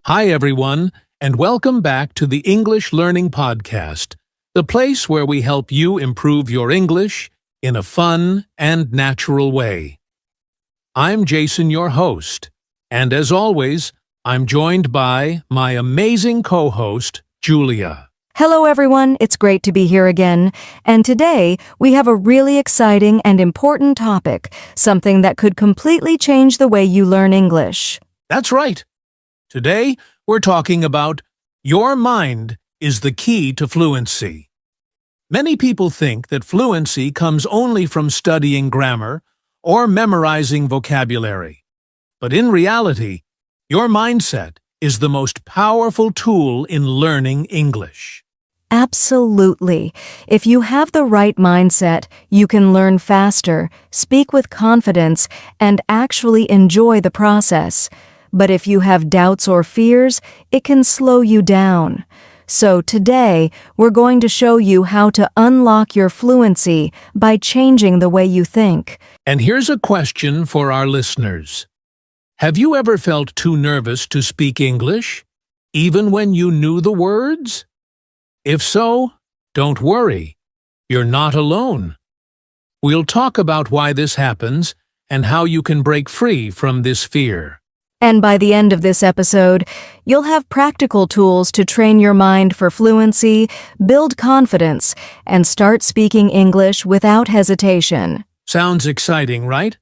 Hi, everyone, and welcome back to the English Learning Podcast, the place where we help you improve your English in a fun and natural way. I'm Jason, your host, and as always, I'm joined by my amazing co-host, Julia. Hello, everyone. It's great to be here again. And today, we have a really exciting and important topic, something that could completely change the way you learn English. That's right. Today, we're talking about your mind is the key to fluency. Many people think that fluency comes only from studying grammar or memorizing vocabulary. But in reality, your mindset is the most powerful tool in learning English. Absolutely. If you have the right mindset, you can learn faster, speak with confidence, and actually enjoy the process. But if you have doubts or fears, it can slow you down. So today, we're going to show you how to unlock your fluency by changing the way you think. And here's a question for our listeners. Have you ever felt too nervous to speak English, even when you knew the words? If so, don't worry. You're not alone. We'll talk about why this happens and how you can break free from this fear. And by the end of this episode, you'll have practical tools to train your mind for fluency, build confidence, and start speaking English without hesitation. Sounds exciting, right?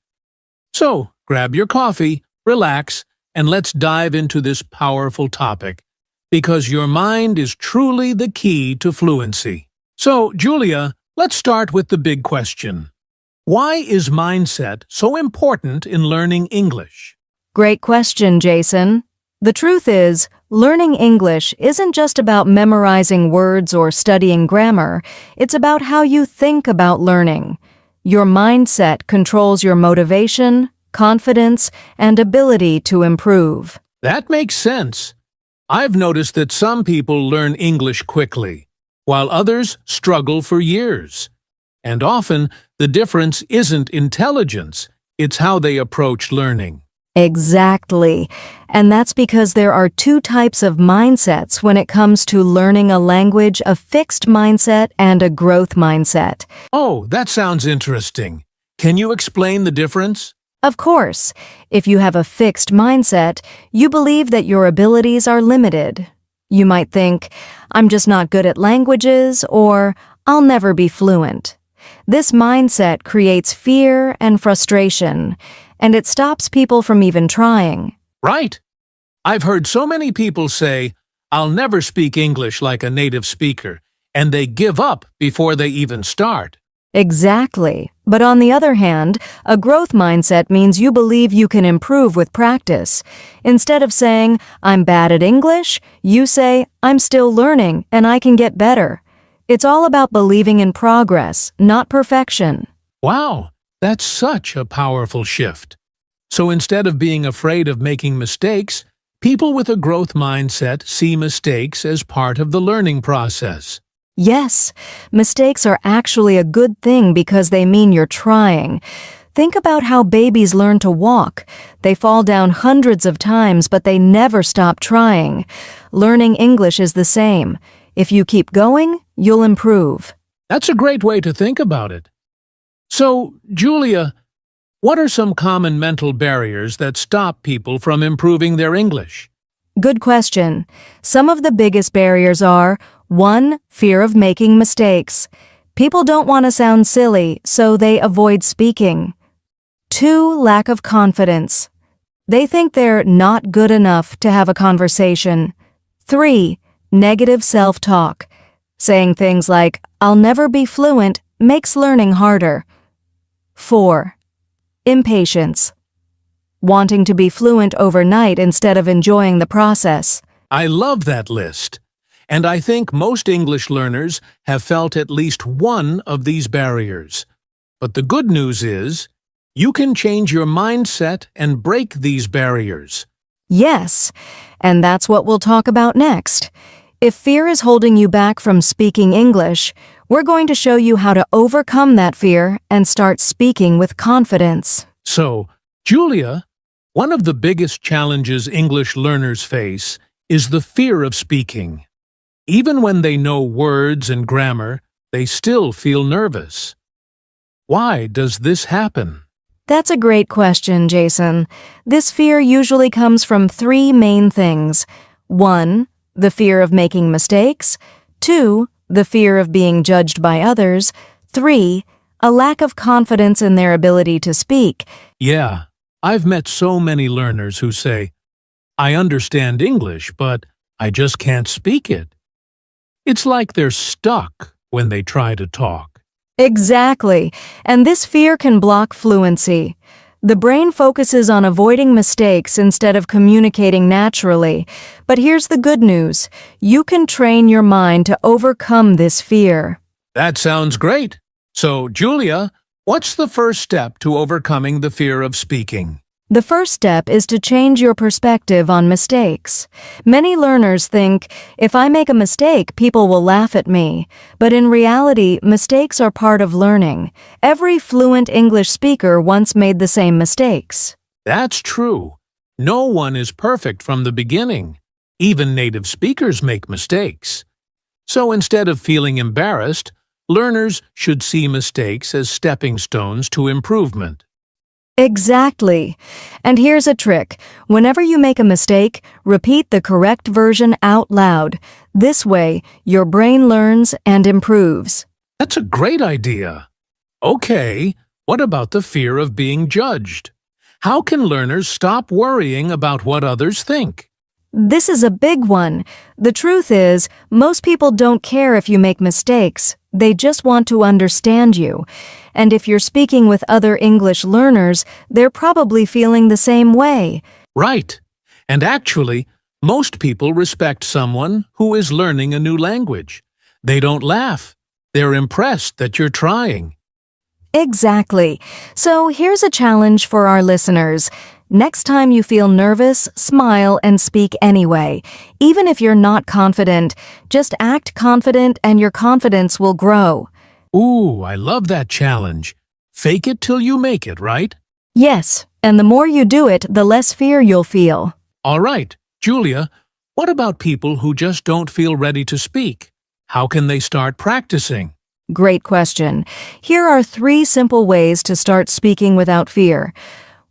So, grab your coffee, relax, and let's dive into this powerful topic, because your mind is truly the key to fluency. So, Julia, let's start with the big question. Why is mindset so important in learning English? Great question, Jason. The truth is, learning English isn't just about memorizing words or studying grammar. It's about how you think about learning. Your mindset controls your motivation, confidence, and ability to improve. That makes sense. I've noticed that some people learn English quickly, while others struggle for years. And often, the difference isn't intelligence, it's how they approach learning. Exactly. And that's because there are two types of mindsets when it comes to learning a language: a fixed mindset and a growth mindset. Oh, that sounds interesting. Can you explain the difference? Of course, if you have a fixed mindset, you believe that your abilities are limited. You might think, I'm just not good at languages, or I'll never be fluent. This mindset creates fear and frustration, and it stops people from even trying. Right. I've heard so many people say, I'll never speak English like a native speaker, and they give up before they even start. Exactly. But on the other hand, a growth mindset means you believe you can improve with practice. Instead of saying, I'm bad at English, you say, I'm still learning and I can get better. It's all about believing in progress, not perfection. Wow, that's such a powerful shift. So instead of being afraid of making mistakes, people with a growth mindset see mistakes as part of the learning process. Yes, mistakes are actually a good thing because they mean you're trying. Think about how babies learn to walk. They fall down hundreds of times, but they never stop trying. Learning English is the same. If you keep going, you'll improve. That's a great way to think about it. So, Julia, what are some common mental barriers that stop people from improving their English? Good question. Some of the biggest barriers are: 1. Fear of making mistakes. People don't want to sound silly, so they avoid speaking. 2. Lack of confidence. They think they're not good enough to have a conversation. 3. Negative self-talk. Saying things like, I'll never be fluent, makes learning harder. 4. Impatience. Wanting to be fluent overnight instead of enjoying the process. I love that list. And I think most English learners have felt at least one of these barriers. But the good news is, you can change your mindset and break these barriers. Yes, and that's what we'll talk about next. If fear is holding you back from speaking English, we're going to show you how to overcome that fear and start speaking with confidence. So, Julia, one of the biggest challenges English learners face is the fear of speaking. Even when they know words and grammar, they still feel nervous. Why does this happen? That's a great question, Jason. This fear usually comes from three main things. 1. The fear of making mistakes. 2. The fear of being judged by others. 3. A lack of confidence in their ability to speak. Yeah, I've met so many learners who say, I understand English, but I just can't speak it. It's like they're stuck when they try to talk. Exactly, and this fear can block fluency. The brain focuses on avoiding mistakes instead of communicating naturally. But here's the good news. You can train your mind to overcome this fear. That sounds great. So, Julia, what's the first step to overcoming the fear of speaking? The first step is to change your perspective on mistakes. Many learners think, if I make a mistake, people will laugh at me. But in reality, mistakes are part of learning. Every fluent English speaker once made the same mistakes. That's true. No one is perfect from the beginning. Even native speakers make mistakes. So instead of feeling embarrassed, learners should see mistakes as stepping stones to improvement. Exactly. And here's a trick. Whenever you make a mistake, repeat the correct version out loud. This way, your brain learns and improves. That's a great idea. Okay, what about the fear of being judged? How can learners stop worrying about what others think? This is a big one. The truth is, most people don't care if you make mistakes. They just want to understand you. And if you're speaking with other English learners, they're probably feeling the same way. Right. And actually, most people respect someone who is learning a new language. They don't laugh. They're impressed that you're trying. Exactly. So here's a challenge for our listeners. Next time you feel nervous, smile and speak anyway. Even if you're not confident, just act confident and your confidence will grow. Ooh, I love that challenge. Fake it till you make it, right? Yes, and the more you do it, the less fear you'll feel. All right, Julia, what about people who just don't feel ready to speak? How can they start practicing? Great question. Here are 3 simple ways to start speaking without fear.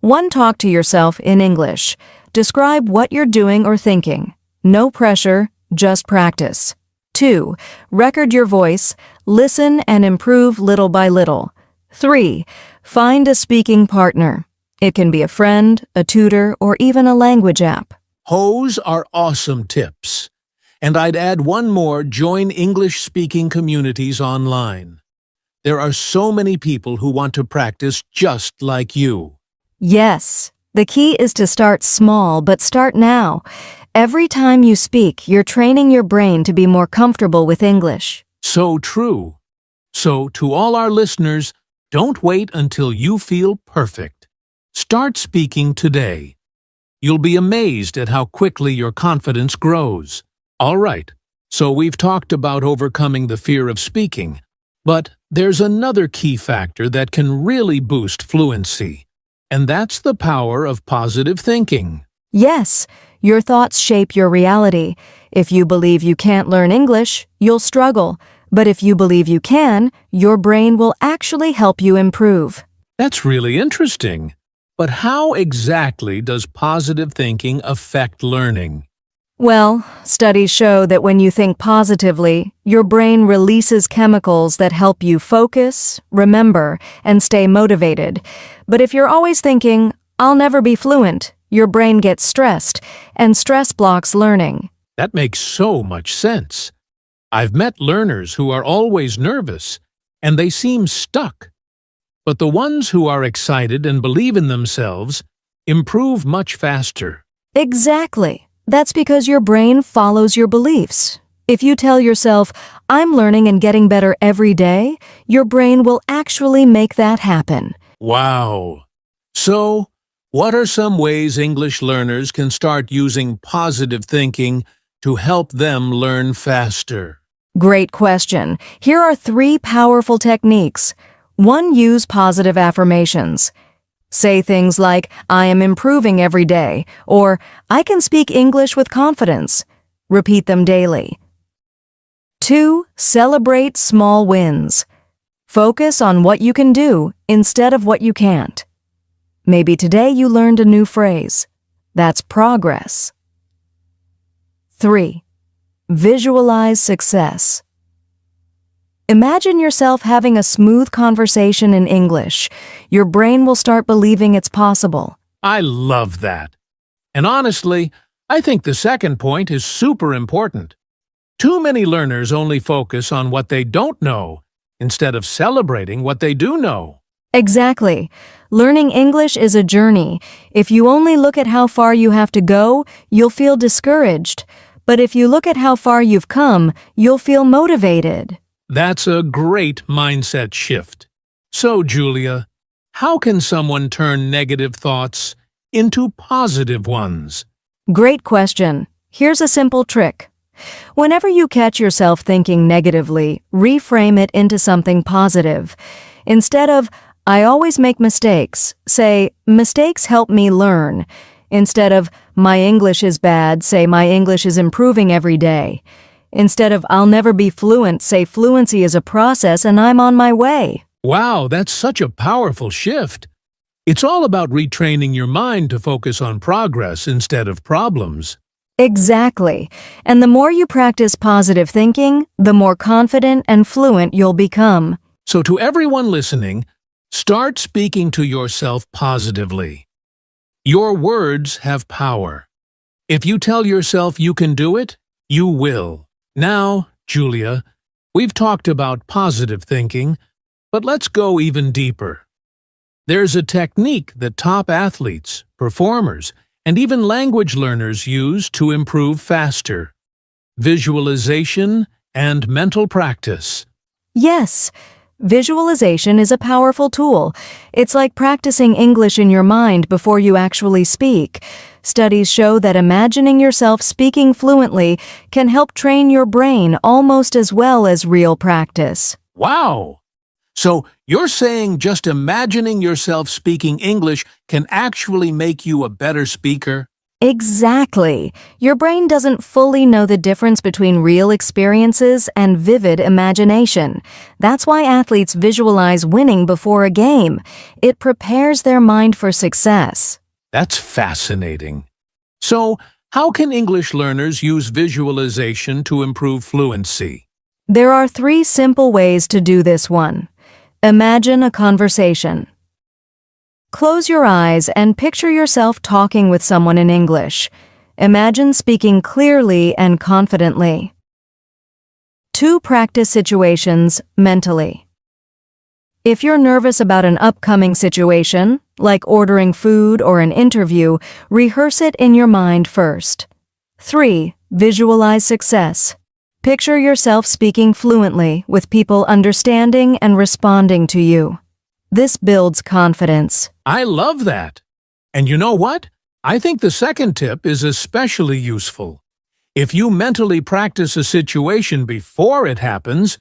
1. Talk to yourself in English. Describe what you're doing or thinking. No pressure, just practice. 2. Record your voice. Listen and improve little by little. 3. Find a speaking partner. It can be a friend, a tutor, or even a language app. Those are awesome tips. And I'd add one more: join English-speaking communities online. There are so many people who want to practice just like you. Yes, the key is to start small, but start now. Every time you speak, you're training your brain to be more comfortable with English. So true. So, to all our listeners, don't wait until you feel perfect. Start speaking today. You'll be amazed at how quickly your confidence grows. All right, so we've talked about overcoming the fear of speaking, but there's another key factor that can really boost fluency, and that's the power of positive thinking. Yes, your thoughts shape your reality. If you believe you can't learn English, you'll struggle. But if you believe you can, your brain will actually help you improve. That's really interesting. But how exactly does positive thinking affect learning? Well, studies show that when you think positively, your brain releases chemicals that help you focus, remember, and stay motivated. But if you're always thinking, I'll never be fluent, your brain gets stressed, and stress blocks learning. That makes so much sense. I've met learners who are always nervous, and they seem stuck. But the ones who are excited and believe in themselves improve much faster. Exactly. That's because your brain follows your beliefs. If you tell yourself, I'm learning and getting better every day, your brain will actually make that happen. Wow! So, what are some ways English learners can start using positive thinking to help them learn faster? Great question. Here are 3 powerful techniques. 1. Use positive affirmations. Say things like, I am improving every day, or I can speak English with confidence. Repeat them daily. 2. Celebrate small wins. Focus on what you can do instead of what you can't. Maybe today you learned a new phrase. That's progress. 3. Visualize success. Imagine yourself having a smooth conversation in English. Your brain will start believing it's possible. I love that. And honestly, I think the second point is super important. Too many learners only focus on what they don't know instead of celebrating what they do know. Exactly. Learning English is a journey. If you only look at how far you have to go, you'll feel discouraged. But if you look at how far you've come, you'll feel motivated. That's a great mindset shift. So, Julia, how can someone turn negative thoughts into positive ones? Great question. Here's a simple trick. Whenever you catch yourself thinking negatively, reframe it into something positive. Instead of, I always make mistakes, say, mistakes help me learn. Instead of, my English is bad, say, my English is improving every day. Instead of, I'll never be fluent, say, fluency is a process and I'm on my way. Wow, that's such a powerful shift. It's all about retraining your mind to focus on progress instead of problems. Exactly. And the more you practice positive thinking, the more confident and fluent you'll become. So to everyone listening, start speaking to yourself positively. Your words have power. If you tell yourself you can do it, you will. Now, Julia, we've talked about positive thinking, but let's go even deeper. There's a technique that top athletes, performers, and even language learners use to improve faster: visualization and mental practice. Yes, visualization is a powerful tool. It's like practicing English in your mind before you actually speak. Studies show that imagining yourself speaking fluently can help train your brain almost as well as real practice. Wow! So you're saying just imagining yourself speaking English can actually make you a better speaker? Exactly. Your brain doesn't fully know the difference between real experiences and vivid imagination. That's why athletes visualize winning before a game. It prepares their mind for success. That's fascinating. So, how can English learners use visualization to improve fluency? There are 3 simple ways to do this one. Imagine a conversation. Close your eyes and picture yourself talking with someone in English. Imagine speaking clearly and confidently. 2. Practice situations mentally. If you're nervous about an upcoming situation, like ordering food or an interview, rehearse it in your mind first. 3. Visualize success. Picture yourself speaking fluently with people understanding and responding to you. This builds confidence. I love that. And you know what? I think the second tip is especially useful. If you mentally practice a situation before it happens,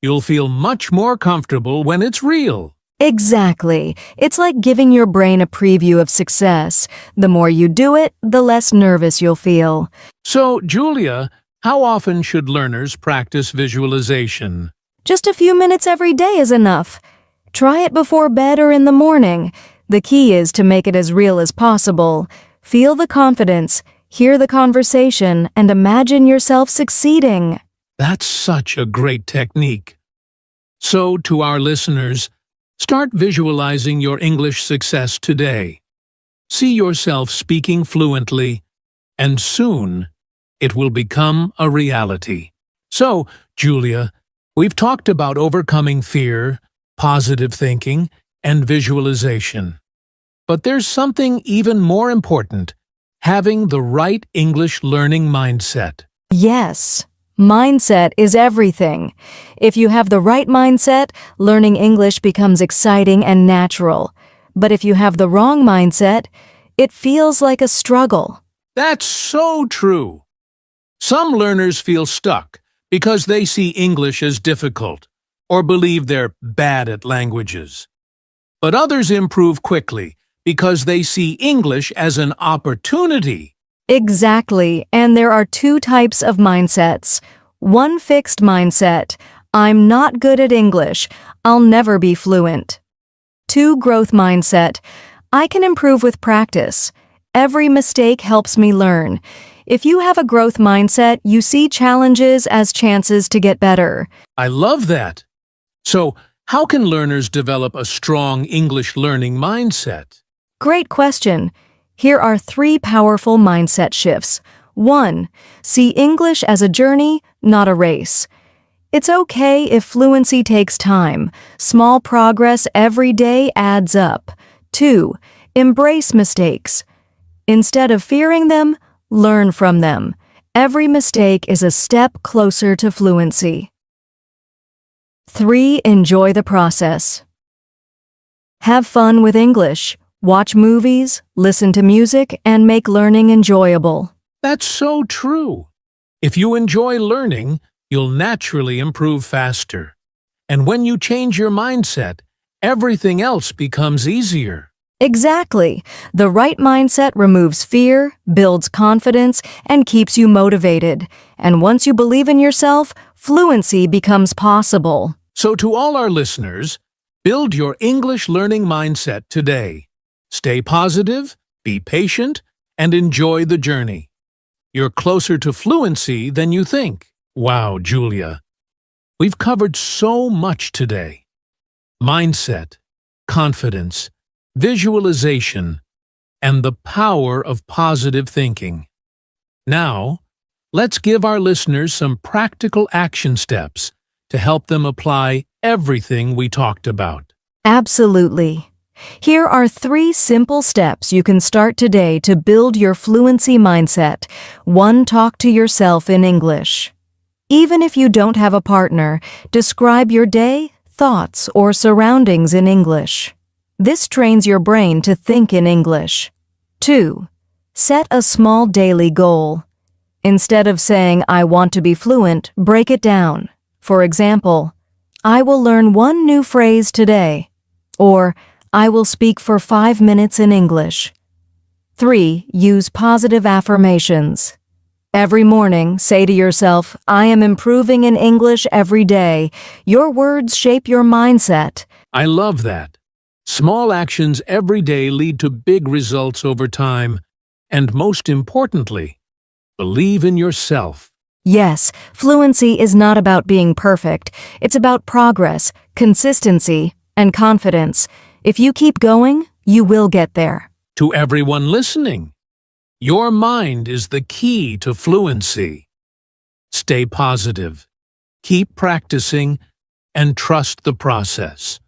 you'll feel much more comfortable when it's real. Exactly. It's like giving your brain a preview of success. The more you do it, the less nervous you'll feel. So, Julia, how often should learners practice visualization? Just a few minutes every day is enough. Try it before bed or in the morning. The key is to make it as real as possible. Feel the confidence, hear the conversation, and imagine yourself succeeding. That's such a great technique. So, to our listeners, start visualizing your English success today. See yourself speaking fluently, and soon it will become a reality. So, Julia, we've talked about overcoming fear, positive thinking, and visualization. But there's something even more important: having the right English learning mindset. Yes, mindset is everything. If you have the right mindset, learning English becomes exciting and natural. But if you have the wrong mindset, it feels like a struggle. That's so true. Some learners feel stuck because they see English as difficult or believe they're bad at languages. But others improve quickly because they see English as an opportunity. Exactly, and there are two types of mindsets. One fixed mindset, I'm not good at English, I'll never be fluent. Two growth mindset, I can improve with practice. Every mistake helps me learn. If you have a growth mindset, you see challenges as chances to get better. I love that. So, how can learners develop a strong English learning mindset? Great question. Here are 3 powerful mindset shifts. 1. See English as a journey, not a race. It's okay if fluency takes time. Small progress every day adds up. 2. Embrace mistakes. Instead of fearing them, learn from them. Every mistake is a step closer to fluency. 3. Enjoy the process. Have fun with English. Watch movies, listen to music, and make learning enjoyable. That's so true. If you enjoy learning, you'll naturally improve faster. And when you change your mindset, everything else becomes easier. Exactly. The right mindset removes fear, builds confidence, and keeps you motivated. And once you believe in yourself, fluency becomes possible. So to all our listeners, build your English learning mindset today. Stay positive, be patient, and enjoy the journey. You're closer to fluency than you think. Wow, Julia. We've covered so much today. Mindset, confidence, visualization, and the power of positive thinking. Now, let's give our listeners some practical action steps to help them apply everything we talked about. Absolutely. Here are 3 simple steps you can start today to build your fluency mindset. 1. Talk to yourself in English. Even if you don't have a partner, describe your day, thoughts, or surroundings in English. This trains your brain to think in English. 2. Set a small daily goal. Instead of saying, I want to be fluent, break it down. For example, I will learn 1 new phrase today. Or, I will speak for 5 minutes in English. 3. Use positive affirmations. Every morning, say to yourself, I am improving in English every day. Your words shape your mindset. I love that. Small actions every day lead to big results over time. And most importantly, believe in yourself. Yes, fluency is not about being perfect. It's about progress, consistency, and confidence. If you keep going, you will get there. To everyone listening, your mind is the key to fluency. Stay positive, keep practicing, and trust the process.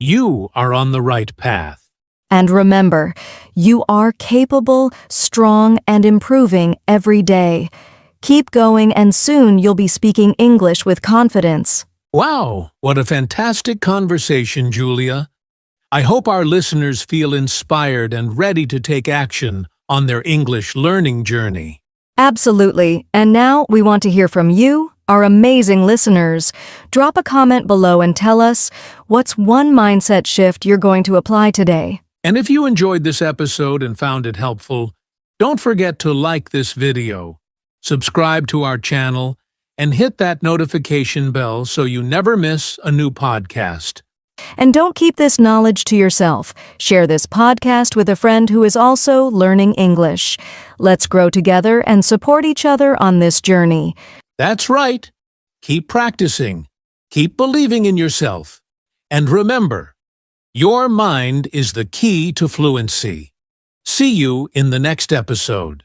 You are on the right path. And remember, you are capable, strong, and improving every day. Keep going and soon you'll be speaking English with confidence. Wow, what a fantastic conversation, Julia. I hope our listeners feel inspired and ready to take action on their English learning journey. Absolutely. And now we want to hear from you, our amazing listeners. Drop a comment below and tell us what's 1 mindset shift you're going to apply today. And if you enjoyed this episode and found it helpful, don't forget to like this video, subscribe to our channel, and hit that notification bell so you never miss a new podcast. And don't keep this knowledge to yourself. Share this podcast with a friend who is also learning English. Let's grow together and support each other on this journey. That's right. Keep practicing. Keep believing in yourself. And remember, your mind is the key to fluency. See you in the next episode.